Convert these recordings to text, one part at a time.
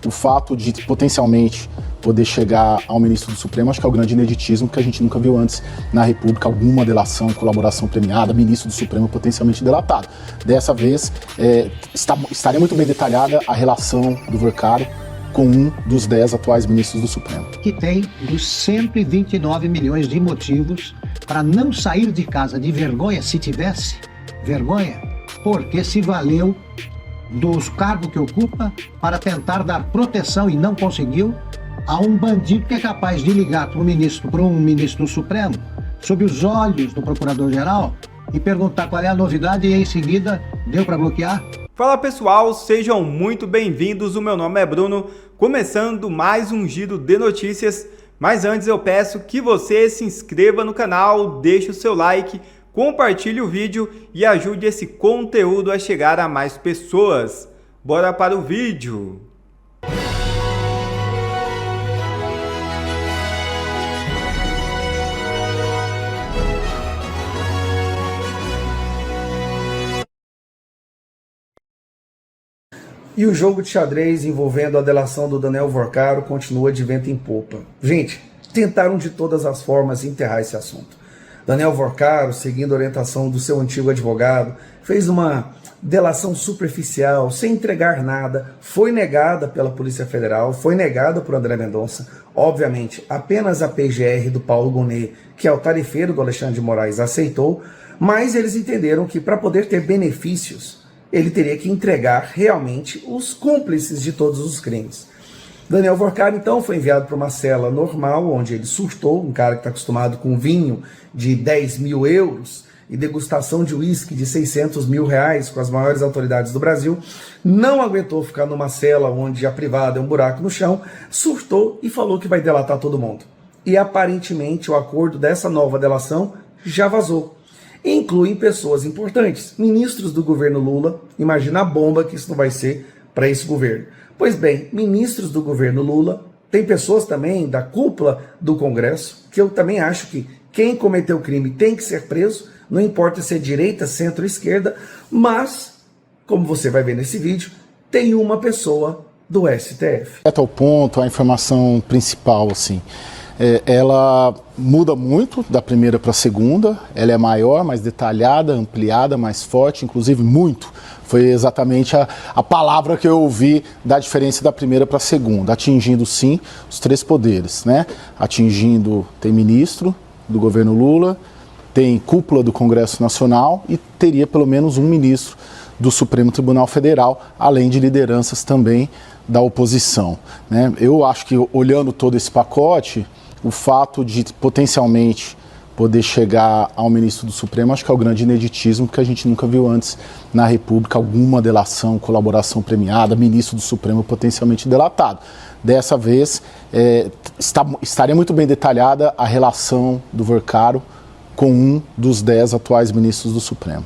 o fato de potencialmente poder chegar ao ministro do Supremo, acho que é o grande ineditismo que a gente nunca viu antes na República, alguma delação, colaboração premiada, ministro do Supremo potencialmente delatado. Dessa vez, estaria muito bem detalhada a relação do Vorcaro com um dos 10 atuais ministros do Supremo. Que tem os 129 milhões de motivos para não sair de casa de vergonha, se tivesse vergonha, porque se valeu dos cargos que ocupa para tentar dar proteção e não conseguiu a um bandido que é capaz de ligar para um ministro do Supremo, sob os olhos do procurador-geral, e perguntar qual é a novidade e em seguida deu para bloquear. Fala pessoal, sejam muito bem-vindos, o meu nome é Bruno, começando mais um giro de notícias, mas antes eu peço que você se inscreva no canal, deixe o seu like, compartilhe o vídeo e ajude esse conteúdo a chegar a mais pessoas. Bora para o vídeo! E o jogo de xadrez envolvendo a delação do Daniel Vorcaro continua de vento em popa. Gente, tentaram de todas as formas enterrar esse assunto. Daniel Vorcaro, seguindo a orientação do seu antigo advogado, fez uma delação superficial, sem entregar nada, foi negada pela Polícia Federal, foi negada por André Mendonça. Obviamente, apenas a PGR do Paulo Gonet, que é o tarefeiro do Alexandre de Moraes, aceitou, mas eles entenderam que para poder ter benefícios, ele teria que entregar realmente os cúmplices de todos os crimes. Daniel Vorcaro, então, foi enviado para uma cela normal, onde ele surtou, um cara que está acostumado com vinho de 10 mil euros e degustação de uísque de 600 mil reais com as maiores autoridades do Brasil, não aguentou ficar numa cela onde a privada é um buraco no chão, surtou e falou que vai delatar todo mundo. E aparentemente o acordo dessa nova delação já vazou. Incluem pessoas importantes, ministros do governo Lula, imagina a bomba que isso não vai ser para esse governo. Pois bem, ministros do governo Lula, tem pessoas também da cúpula do Congresso, que eu também acho que quem cometeu o crime tem que ser preso, não importa se é direita, centro ou esquerda, mas, como você vai ver nesse vídeo, tem uma pessoa do STF. Até o ponto, a informação principal, assim, ela muda muito da primeira para a segunda, ela é maior, mais detalhada, ampliada, mais forte, inclusive muito. Foi exatamente a palavra que eu ouvi da diferença da primeira para a segunda, atingindo sim os três poderes, né? Atingindo, tem ministro do governo Lula, tem cúpula do Congresso Nacional e teria pelo menos um ministro do Supremo Tribunal Federal, além de lideranças também da oposição, né? Eu acho que olhando todo esse pacote, o fato de potencialmente poder chegar ao ministro do Supremo, acho que é o grande ineditismo que a gente nunca viu antes na República, alguma delação, colaboração premiada, ministro do Supremo potencialmente delatado. Dessa vez, estaria muito bem detalhada a relação do Vorcaro com um dos 10 atuais ministros do Supremo.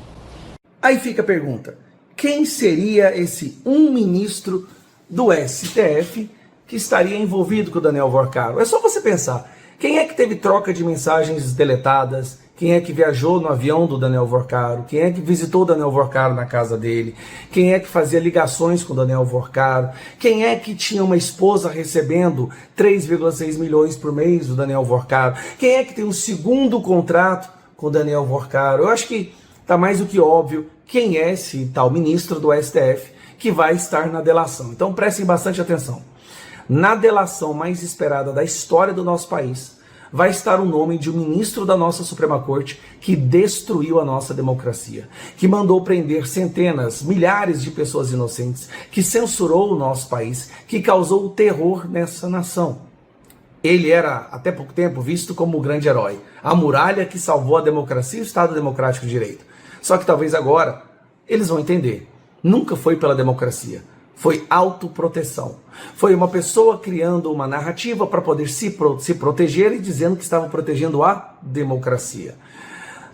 Aí fica a pergunta, quem seria esse um ministro do STF que estaria envolvido com o Daniel Vorcaro? É só você pensar, quem é que teve troca de mensagens deletadas, quem é que viajou no avião do Daniel Vorcaro, quem é que visitou o Daniel Vorcaro na casa dele, quem é que fazia ligações com o Daniel Vorcaro, quem é que tinha uma esposa recebendo 3,6 milhões por mês do Daniel Vorcaro, quem é que tem um segundo contrato com o Daniel Vorcaro. Eu acho que está mais do que óbvio quem é esse tal ministro do STF que vai estar na delação. Então prestem bastante atenção. Na delação mais esperada da história do nosso país, vai estar o nome de um ministro da nossa Suprema Corte que destruiu a nossa democracia, que mandou prender centenas, milhares de pessoas inocentes, que censurou o nosso país, que causou terror nessa nação. Ele era, até pouco tempo, visto como o grande herói, a muralha que salvou a democracia e o Estado Democrático de Direito. Só que talvez agora eles vão entender, nunca foi pela democracia. Foi autoproteção. Foi uma pessoa criando uma narrativa para poder se proteger e dizendo que estava protegendo a democracia.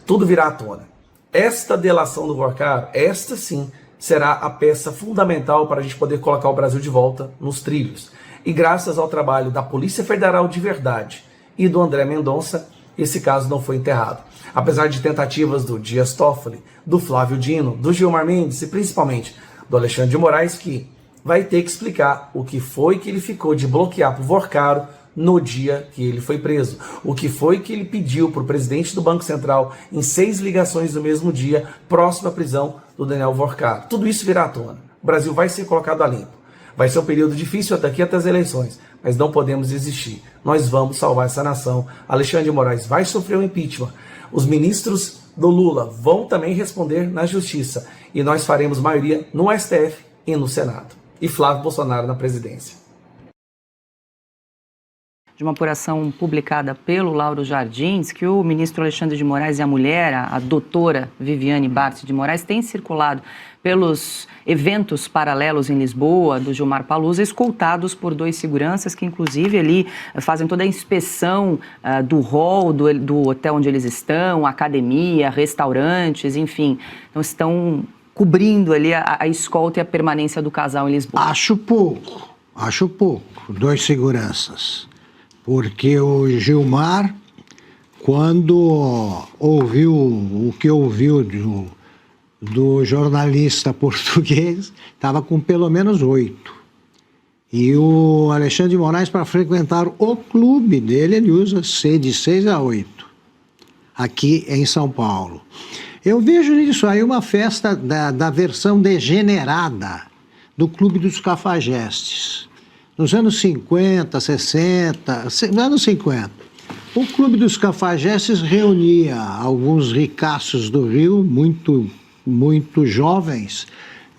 Tudo virá à tona. Esta delação do Vorcaro, esta sim, será a peça fundamental para a gente poder colocar o Brasil de volta nos trilhos. E graças ao trabalho da Polícia Federal de verdade e do André Mendonça, esse caso não foi enterrado. Apesar de tentativas do Dias Toffoli, do Flávio Dino, do Gilmar Mendes e principalmente do Alexandre de Moraes, que vai ter que explicar o que foi que ele ficou de bloquear para o Vorcaro no dia que ele foi preso. O que foi que ele pediu para o presidente do Banco Central em 6 ligações no mesmo dia, próximo à prisão do Daniel Vorcaro. Tudo isso virá à tona. O Brasil vai ser colocado a limpo. Vai ser um período difícil daqui até as eleições, mas não podemos desistir. Nós vamos salvar essa nação. Alexandre de Moraes vai sofrer um impeachment. Os ministros do Lula vão também responder na justiça. E nós faremos maioria no STF e no Senado. E Flávio Bolsonaro na presidência. De uma apuração publicada pelo Lauro Jardins, que o ministro Alexandre de Moraes e a mulher, a doutora Viviane Bart de Moraes, têm circulado pelos eventos paralelos em Lisboa, do Gilmar Palusa, escoltados por 2 seguranças que, inclusive, ali fazem toda a inspeção do hall, do hotel onde eles estão, academia, restaurantes, enfim. Então, estão cobrindo ali a escolta e a permanência do casal em Lisboa. Acho pouco, 2 seguranças. Porque o Gilmar, quando ouviu o que ouviu do jornalista português, estava com pelo menos 8. E o Alexandre de Moraes, para frequentar o clube dele, ele usa de 6 a 8, aqui em São Paulo. Eu vejo nisso aí uma festa da versão degenerada do Clube dos Cafajestes. Nos anos 50, 60, anos 50, o Clube dos Cafajestes reunia alguns ricaços do Rio, muito jovens,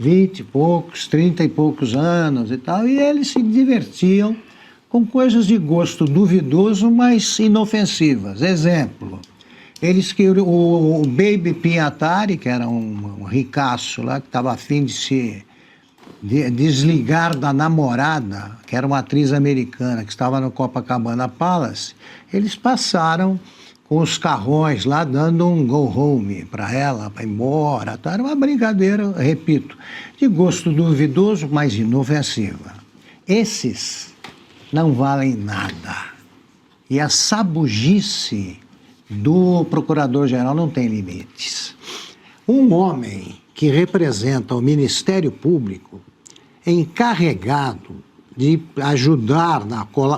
20 e poucos, 30 e poucos anos e tal, e eles se divertiam com coisas de gosto duvidoso, mas inofensivas. Exemplo, eles que o Baby Pinhatari, que era um ricaço lá, que estava a fim de se desligar da namorada, que era uma atriz americana, que estava no Copacabana Palace, eles passaram com os carrões lá, dando um go home para ela, para ir embora. Tá? Era uma brincadeira, repito, de gosto duvidoso, mas inofensiva. Esses não valem nada. E a sabugice do procurador-geral não tem limites. Um homem que representa o Ministério Público, encarregado de ajudar,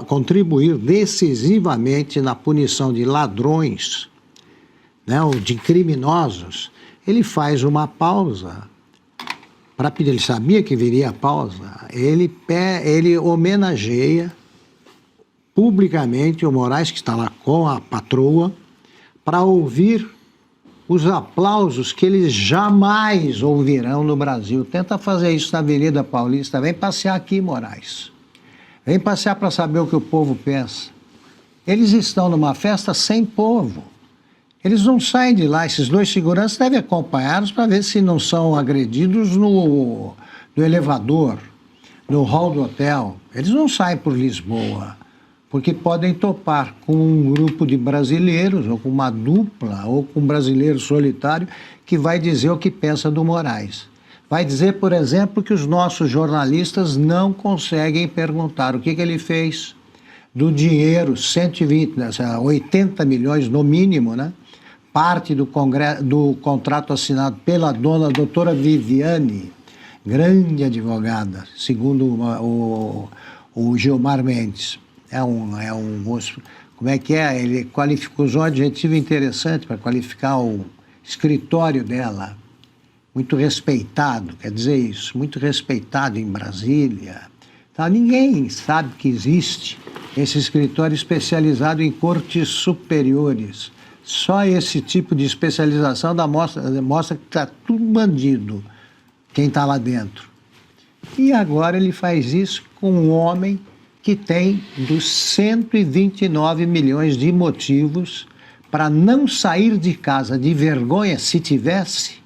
contribuir decisivamente na punição de ladrões, né, ou de criminosos, ele faz uma pausa para pedir. Ele sabia que viria a pausa. Ele homenageia publicamente o Moraes, que está lá com a patroa, para ouvir os aplausos que eles jamais ouvirão no Brasil. Tenta fazer isso na Avenida Paulista. Vem passear aqui, Moraes. Vem passear para saber o que o povo pensa. Eles estão numa festa sem povo. Eles não saem de lá. Esses 2 seguranças devem acompanhá-los para ver se não são agredidos no elevador, no hall do hotel. Eles não saem por Lisboa, porque podem topar com um grupo de brasileiros, ou com uma dupla, ou com um brasileiro solitário, que vai dizer o que pensa do Moraes. Vai dizer, por exemplo, que os nossos jornalistas não conseguem perguntar o que ele fez do dinheiro, 80 milhões no mínimo, né? Parte do contrato assinado pela dona doutora Viviane, grande advogada, segundo o Gilmar Mendes. Como é que é? Ele usou um adjetivo interessante para qualificar o escritório dela. Muito respeitado, quer dizer isso, muito respeitado em Brasília. Então, ninguém sabe que existe esse escritório especializado em cortes superiores. Só esse tipo de especialização mostra que está tudo bandido, quem está lá dentro. E agora ele faz isso com um homem que tem dos 129 milhões de motivos para não sair de casa de vergonha, se tivesse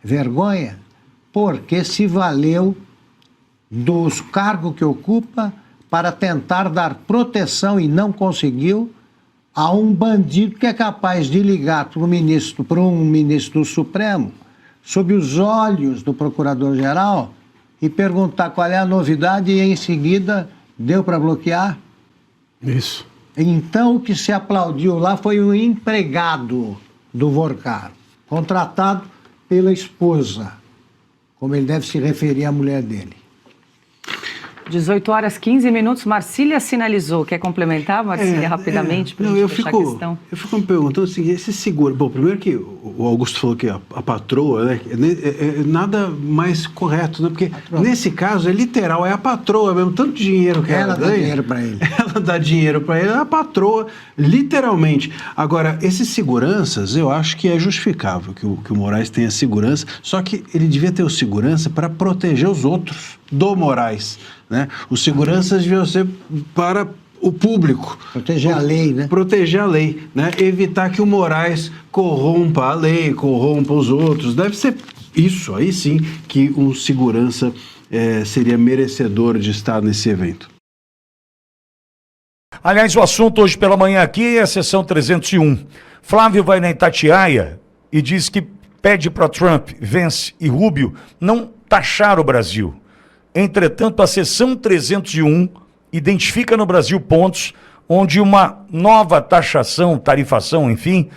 vergonha, porque se valeu dos cargos que ocupa para tentar dar proteção e não conseguiu a um bandido que é capaz de ligar para um ministro do Supremo, sob os olhos do procurador-geral, e perguntar qual é a novidade e em seguida deu para bloquear? Isso. Então o que se aplaudiu lá foi o empregado do Vorcaro, contratado pela esposa, como ele deve se referir à mulher dele. 18 horas 15 minutos. Marcília sinalizou. Quer complementar, Marcília, rapidamente, para a gente fechar a questão? Eu fico me perguntando assim, esse seguro... Bom, primeiro que o Augusto falou que a patroa, né, é nada mais correto, né? Porque nesse caso é literal, é a patroa mesmo, tanto dinheiro que ela ganha... Ela dá dinheiro para ele. Ela dá dinheiro para ele, é a patroa, literalmente. Agora, esses seguranças, eu acho que é justificável que o Moraes tenha segurança, só que ele devia ter o segurança para proteger os outros do Moraes, né? Os seguranças deviam ser para o público. Proteger a lei, né? Proteger a lei, né? Evitar que o Moraes corrompa a lei, corrompa os outros. Deve ser isso, aí sim, que um segurança seria merecedor de estar nesse evento. Aliás, o assunto hoje pela manhã aqui é a sessão 301. Flávio vai na Itatiaia e diz que pede para Trump, Vance e Rubio não taxar o Brasil. Entretanto, a sessão 301 identifica no Brasil pontos onde uma nova taxação, tarifação, enfim,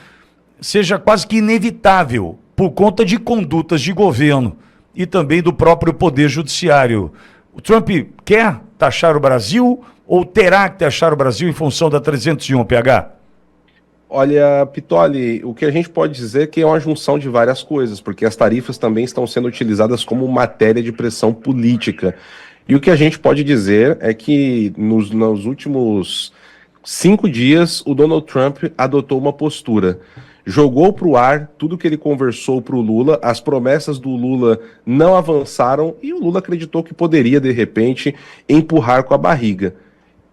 seja quase que inevitável por conta de condutas de governo e também do próprio Poder Judiciário. O Trump quer taxar o Brasil ou terá que taxar o Brasil em função da 301, PH? Olha, Pitoli, o que a gente pode dizer é que é uma junção de várias coisas, porque as tarifas também estão sendo utilizadas como matéria de pressão política. E o que a gente pode dizer é que nos últimos 5 dias o Donald Trump adotou uma postura. Jogou para o ar tudo que ele conversou para o Lula, as promessas do Lula não avançaram e o Lula acreditou que poderia, de repente, empurrar com a barriga.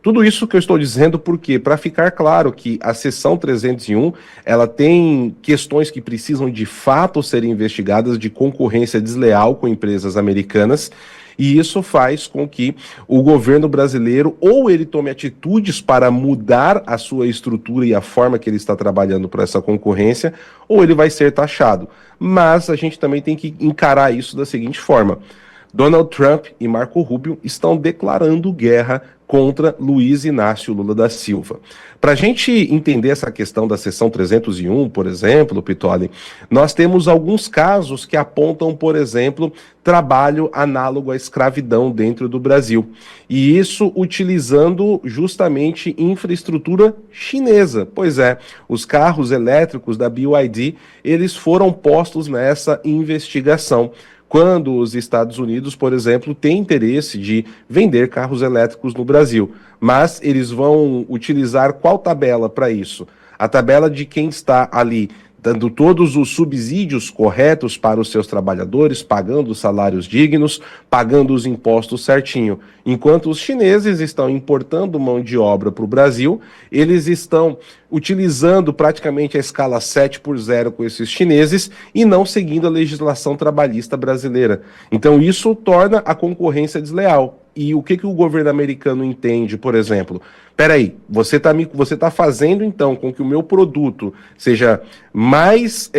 Tudo isso que eu estou dizendo porque, para ficar claro que a sessão 301, ela tem questões que precisam de fato serem investigadas de concorrência desleal com empresas americanas, e isso faz com que o governo brasileiro ou ele tome atitudes para mudar a sua estrutura e a forma que ele está trabalhando para essa concorrência, ou ele vai ser taxado. Mas a gente também tem que encarar isso da seguinte forma: Donald Trump e Marco Rubio estão declarando guerra contra Luiz Inácio Lula da Silva. Para a gente entender essa questão da sessão 301, por exemplo, Pitoli, nós temos alguns casos que apontam, por exemplo, trabalho análogo à escravidão dentro do Brasil. E isso utilizando justamente infraestrutura chinesa. Pois é, os carros elétricos da BYD, eles foram postos nessa investigação, quando os Estados Unidos, por exemplo, têm interesse de vender carros elétricos no Brasil. Mas eles vão utilizar qual tabela para isso? A tabela de quem está ali dando todos os subsídios corretos para os seus trabalhadores, pagando salários dignos, pagando os impostos certinho. Enquanto os chineses estão importando mão de obra para o Brasil, eles estão utilizando praticamente a escala 7/0 com esses chineses e não seguindo a legislação trabalhista brasileira. Então isso torna a concorrência desleal. E o que o governo americano entende, por exemplo? Peraí, você tá fazendo então com que o meu produto seja mais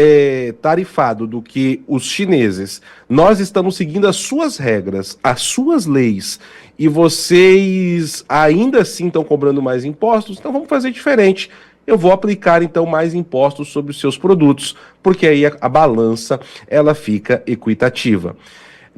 tarifado do que os chineses. Nós estamos seguindo as suas regras, as suas leis, e vocês ainda assim estão cobrando mais impostos, então vamos fazer diferente. Eu vou aplicar então mais impostos sobre os seus produtos, porque aí a balança ela fica equitativa.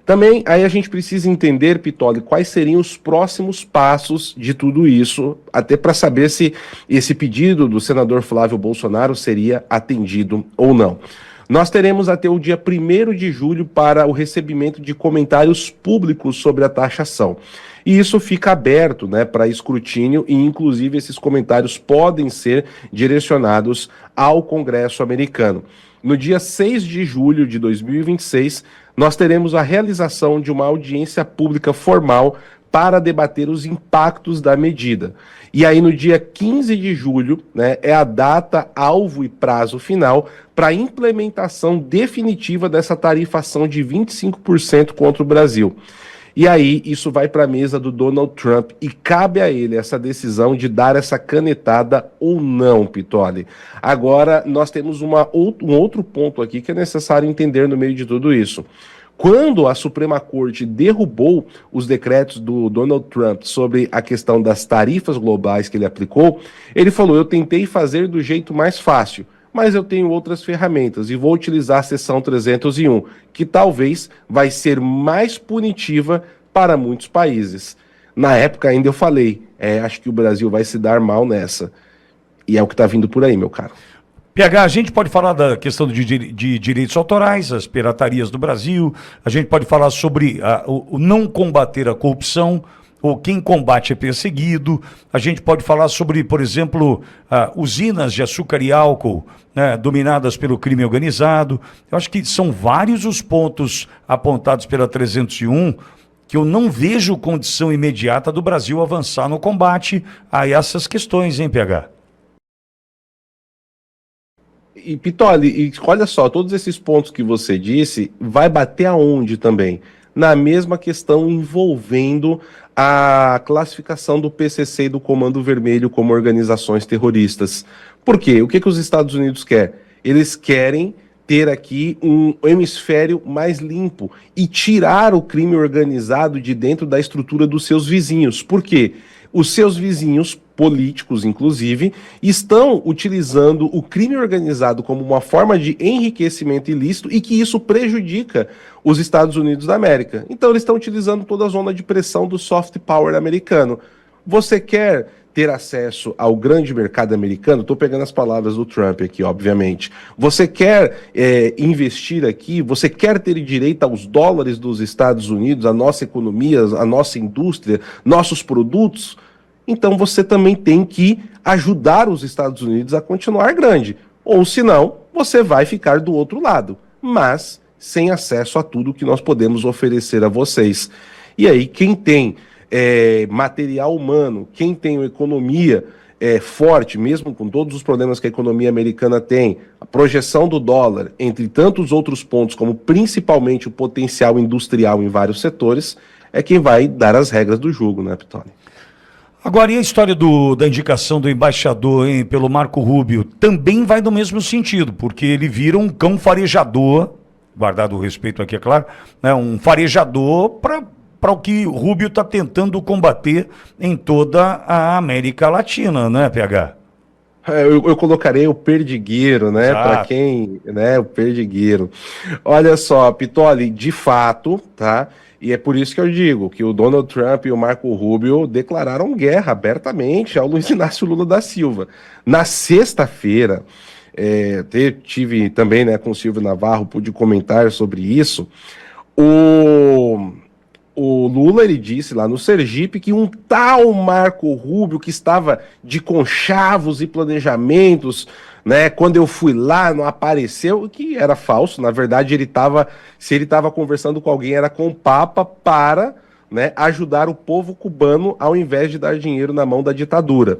Também aí a gente precisa entender, Pitoli, quais seriam os próximos passos de tudo isso, até para saber se esse pedido do senador Flávio Bolsonaro seria atendido ou não. Nós teremos até o dia 1º de julho para o recebimento de comentários públicos sobre a taxação. E isso fica aberto, né, para escrutínio e, inclusive, esses comentários podem ser direcionados ao Congresso americano. No dia 6 de julho de 2026, nós teremos a realização de uma audiência pública formal para debater os impactos da medida. E aí, no dia 15 de julho, né, é a data, alvo e prazo final para a implementação definitiva dessa tarifação de 25% contra o Brasil. E aí, isso vai para a mesa do Donald Trump e cabe a ele essa decisão de dar essa canetada ou não, Pitoli. Agora, nós temos um outro ponto aqui que é necessário entender no meio de tudo isso. Quando a Suprema Corte derrubou os decretos do Donald Trump sobre a questão das tarifas globais que ele aplicou, ele falou: eu tentei fazer do jeito mais fácil, mas eu tenho outras ferramentas e vou utilizar a seção 301, que talvez vai ser mais punitiva para muitos países. Na época ainda eu falei, acho que o Brasil vai se dar mal nessa. E é o que está vindo por aí, meu caro. PH, a gente pode falar da questão de direitos autorais, as piratarias do Brasil, a gente pode falar sobre o não combater a corrupção, ou quem combate é perseguido, a gente pode falar sobre, por exemplo, usinas de açúcar e álcool, né, dominadas pelo crime organizado. Eu acho que são vários os pontos apontados pela 301 que eu não vejo condição imediata do Brasil avançar no combate a essas questões, hein, PH? E Pitoli, olha só, todos esses pontos que você disse, vai bater aonde também? Na mesma questão envolvendo a classificação do PCC e do Comando Vermelho como organizações terroristas. Por quê? O que os Estados Unidos querem? Eles querem ter aqui um hemisfério mais limpo e tirar o crime organizado de dentro da estrutura dos seus vizinhos. Por quê? Os seus vizinhos, políticos inclusive, estão utilizando o crime organizado como uma forma de enriquecimento ilícito e que isso prejudica os Estados Unidos da América. Então eles estão utilizando toda a zona de pressão do soft power americano. Você quer ter acesso ao grande mercado americano? Estou pegando as palavras do Trump aqui, obviamente. Você quer investir aqui? Você quer ter direito aos dólares dos Estados Unidos, a nossa economia, a nossa indústria, nossos produtos? Então você também tem que ajudar os Estados Unidos a continuar grande. Ou senão, você vai ficar do outro lado, mas sem acesso a tudo que nós podemos oferecer a vocês. E aí, quem tem material humano, quem tem uma economia forte, mesmo com todos os problemas que a economia americana tem, a projeção do dólar, entre tantos outros pontos, como principalmente o potencial industrial em vários setores, é quem vai dar as regras do jogo, né, Pitoli? Agora, e a história da indicação do embaixador pelo Marco Rubio também vai no mesmo sentido, porque ele vira um cão farejador, guardado o respeito aqui, é claro, né, um farejador para o que o Rubio está tentando combater em toda a América Latina, né, PH? Eu colocarei o perdigueiro, né, para quem, né, o perdigueiro. Olha só, Pitoli, de fato, tá? E é por isso que eu digo que o Donald Trump e o Marco Rubio declararam guerra abertamente ao Luiz Inácio Lula da Silva. Na sexta-feira, tive também, né, com o Silvio Navarro, pude comentar sobre isso. O Lula, ele disse lá no Sergipe que um tal Marco Rubio, que estava de conchavos e planejamentos, né, quando eu fui lá, não apareceu, que era falso. Na verdade, se ele estava conversando com alguém, era com o Papa para, né, ajudar o povo cubano ao invés de dar dinheiro na mão da ditadura.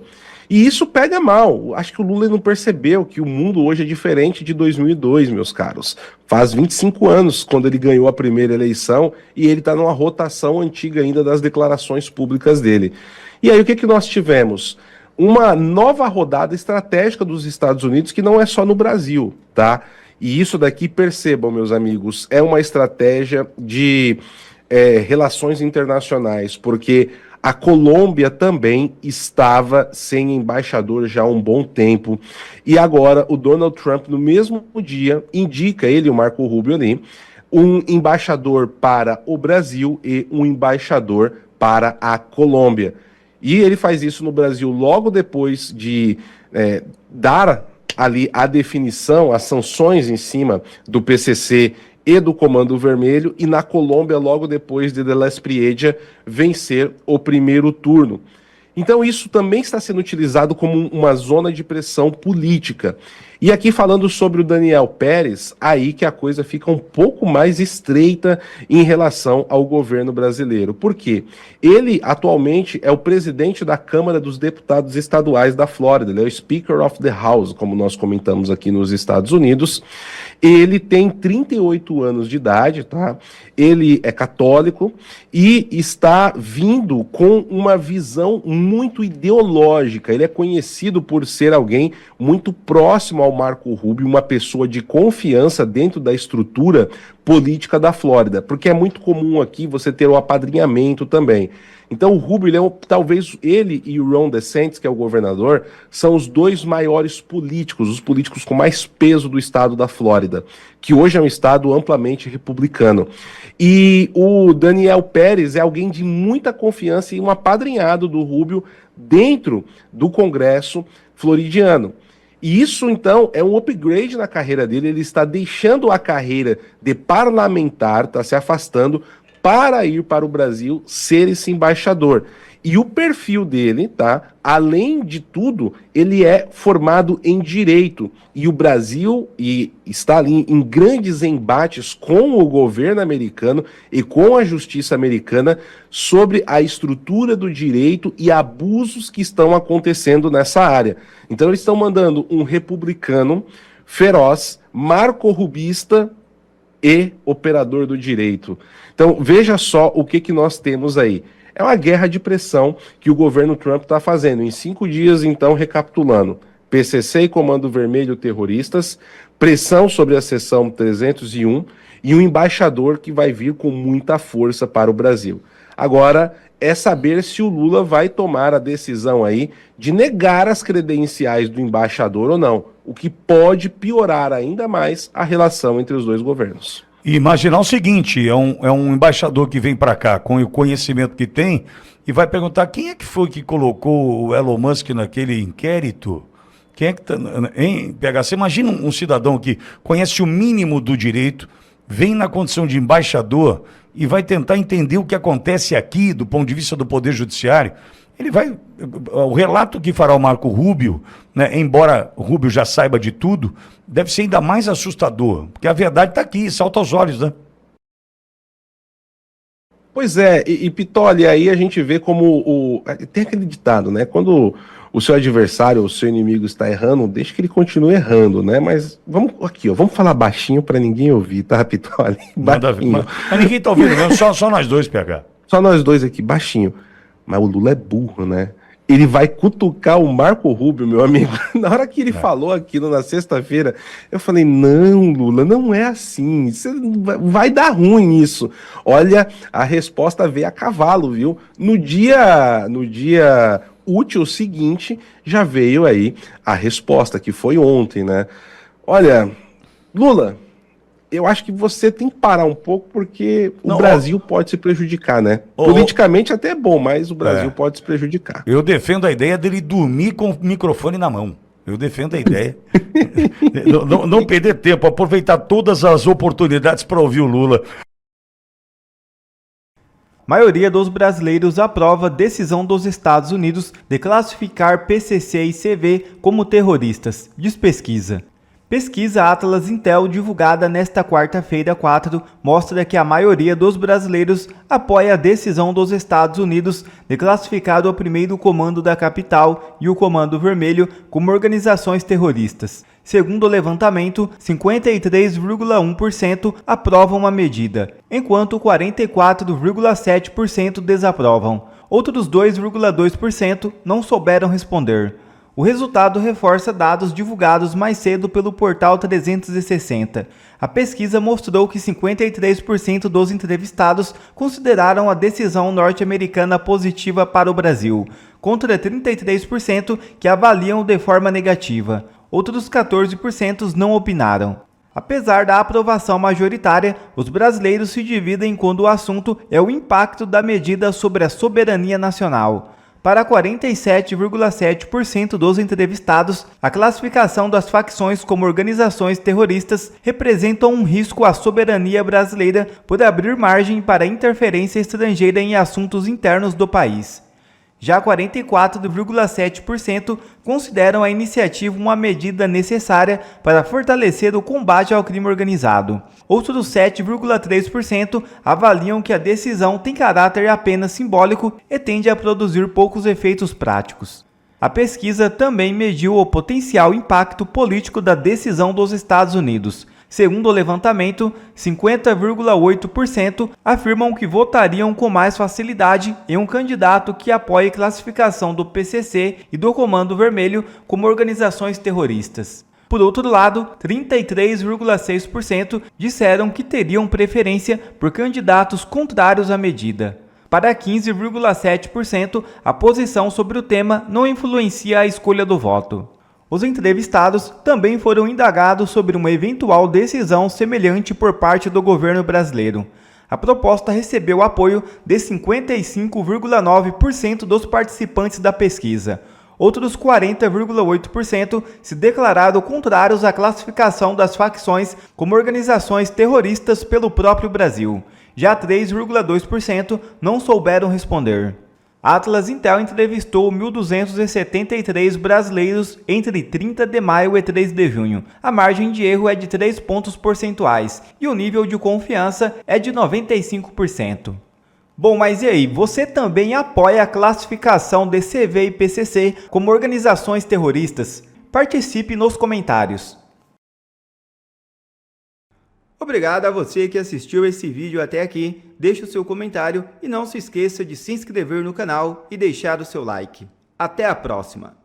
E isso pega mal. Acho que o Lula não percebeu que o mundo hoje é diferente de 2002, meus caros. Faz 25 anos quando ele ganhou a primeira eleição e ele está numa rotação antiga ainda das declarações públicas dele. E aí o que nós tivemos? Uma nova rodada estratégica dos Estados Unidos, que não é só no Brasil, tá? E isso daqui, percebam, meus amigos, é uma estratégia de relações internacionais, porque a Colômbia também estava sem embaixador já há um bom tempo. E agora o Donald Trump, no mesmo dia, indica ele, o Marco Rubio ali, um embaixador para o Brasil e um embaixador para a Colômbia. E ele faz isso no Brasil logo depois de dar ali a definição, as sanções em cima do PCC e do Comando Vermelho, e na Colômbia logo depois de De La Espriella vencer o primeiro turno. Então isso também está sendo utilizado como uma zona de pressão política. E aqui falando sobre o Daniel Pérez, aí que a coisa fica um pouco mais estreita em relação ao governo brasileiro. Por quê? Ele atualmente é o presidente da Câmara dos Deputados Estaduais da Flórida, ele é o Speaker of the House, como nós comentamos aqui nos Estados Unidos. Ele tem 38 anos de idade, tá? Ele é católico e está vindo com uma visão muito ideológica. Ele é conhecido por ser alguém muito próximo ao Marco Rubio uma pessoa de confiança dentro da estrutura política da Flórida, porque é muito comum aqui você ter o apadrinhamento também. Então o Rubio, talvez ele e o Ron DeSantis, que é o governador, são os dois maiores políticos, os políticos com mais peso do estado da Flórida, que hoje é um estado amplamente republicano. E o Daniel Pérez é alguém de muita confiança e um apadrinhado do Rubio dentro do Congresso floridiano. E isso, então, é um upgrade na carreira dele. Ele está deixando a carreira de parlamentar, está se afastando para ir para o Brasil ser esse embaixador. E o perfil dele, tá? Além de tudo, ele é formado em direito. E o Brasil está ali em grandes embates com o governo americano e com a justiça americana sobre a estrutura do direito e abusos que estão acontecendo nessa área. Então eles estão mandando um republicano feroz, marco-rubista e operador do direito. Então veja só o que nós temos aí. É uma guerra de pressão que o governo Trump está fazendo. Em 5 dias, então, recapitulando. PCC e Comando Vermelho terroristas, pressão sobre a seção 301 e um embaixador que vai vir com muita força para o Brasil. Agora, é saber se o Lula vai tomar a decisão aí de negar as credenciais do embaixador ou não, o que pode piorar ainda mais a relação entre os dois governos. E imaginar o seguinte, é um embaixador que vem para cá com o conhecimento que tem e vai perguntar quem é que foi que colocou o Elon Musk naquele inquérito? Quem é que tá, hein, PH? Você imagina um cidadão que conhece o mínimo do direito, vem na condição de embaixador e vai tentar entender o que acontece aqui do ponto de vista do Poder Judiciário. Ele vai... O relato que fará o Marco Rubio, né, embora o Rubio já saiba de tudo, deve ser ainda mais assustador, porque a verdade está aqui, salta aos olhos, né? Pois é, e Pitoli, aí a gente vê como tem aquele ditado, né? Quando o seu adversário ou o seu inimigo está errando, deixa que ele continue errando, né? Mas vamos aqui, ó, vamos falar baixinho para ninguém ouvir, tá, Pitoli? Baixinho. Mas ninguém tá ouvindo, não, só nós dois, PH. Só nós dois aqui, baixinho. Mas o Lula é burro, né? Ele vai cutucar o Marco Rubio, meu amigo. Na hora que ele falou aquilo na sexta-feira, eu falei, não, Lula, não é assim. Vai dar ruim isso. Olha, a resposta veio a cavalo, viu? No dia útil seguinte, já veio aí a resposta, que foi ontem, né? Olha, Lula, eu acho que você tem que parar um pouco, porque o Brasil pode se prejudicar, né? Politicamente até é bom, mas o Brasil pode se prejudicar. Eu defendo a ideia dele dormir com o microfone na mão. Eu defendo a ideia. não perder tempo, aproveitar todas as oportunidades para ouvir o Lula. Maioria dos brasileiros aprova decisão dos Estados Unidos de classificar PCC e CV como terroristas, diz pesquisa. Pesquisa Atlas Intel, divulgada nesta quarta-feira 4, mostra que a maioria dos brasileiros apoia a decisão dos Estados Unidos de classificar o primeiro comando da capital e o Comando Vermelho como organizações terroristas. Segundo o levantamento, 53,1% aprovam a medida, enquanto 44,7% desaprovam. Outros 2,2% não souberam responder. O resultado reforça dados divulgados mais cedo pelo portal 360. A pesquisa mostrou que 53% dos entrevistados consideraram a decisão norte-americana positiva para o Brasil, contra 33% que avaliam de forma negativa. Outros 14% não opinaram. Apesar da aprovação majoritária, os brasileiros se dividem quando o assunto é o impacto da medida sobre a soberania nacional. Para 47,7% dos entrevistados, a classificação das facções como organizações terroristas representa um risco à soberania brasileira por abrir margem para interferência estrangeira em assuntos internos do país. Já 44,7% consideram a iniciativa uma medida necessária para fortalecer o combate ao crime organizado. Outros 7,3% avaliam que a decisão tem caráter apenas simbólico e tende a produzir poucos efeitos práticos. A pesquisa também mediu o potencial impacto político da decisão dos Estados Unidos. Segundo o levantamento, 50,8% afirmam que votariam com mais facilidade em um candidato que apoie classificação do PCC e do Comando Vermelho como organizações terroristas. Por outro lado, 33,6% disseram que teriam preferência por candidatos contrários à medida. Para 15,7%, a posição sobre o tema não influencia a escolha do voto. Os entrevistados também foram indagados sobre uma eventual decisão semelhante por parte do governo brasileiro. A proposta recebeu apoio de 55,9% dos participantes da pesquisa. Outros 40,8% se declararam contrários à classificação das facções como organizações terroristas pelo próprio Brasil. Já 3,2% não souberam responder. A Atlas Intel entrevistou 1.273 brasileiros entre 30 de maio e 3 de junho. A margem de erro é de 3 pontos percentuais e o nível de confiança é de 95%. Bom, mas e aí, você também apoia a classificação de CV e PCC como organizações terroristas? Participe nos comentários. Obrigado a você que assistiu esse vídeo até aqui, deixe o seu comentário e não se esqueça de se inscrever no canal e deixar o seu like. Até a próxima!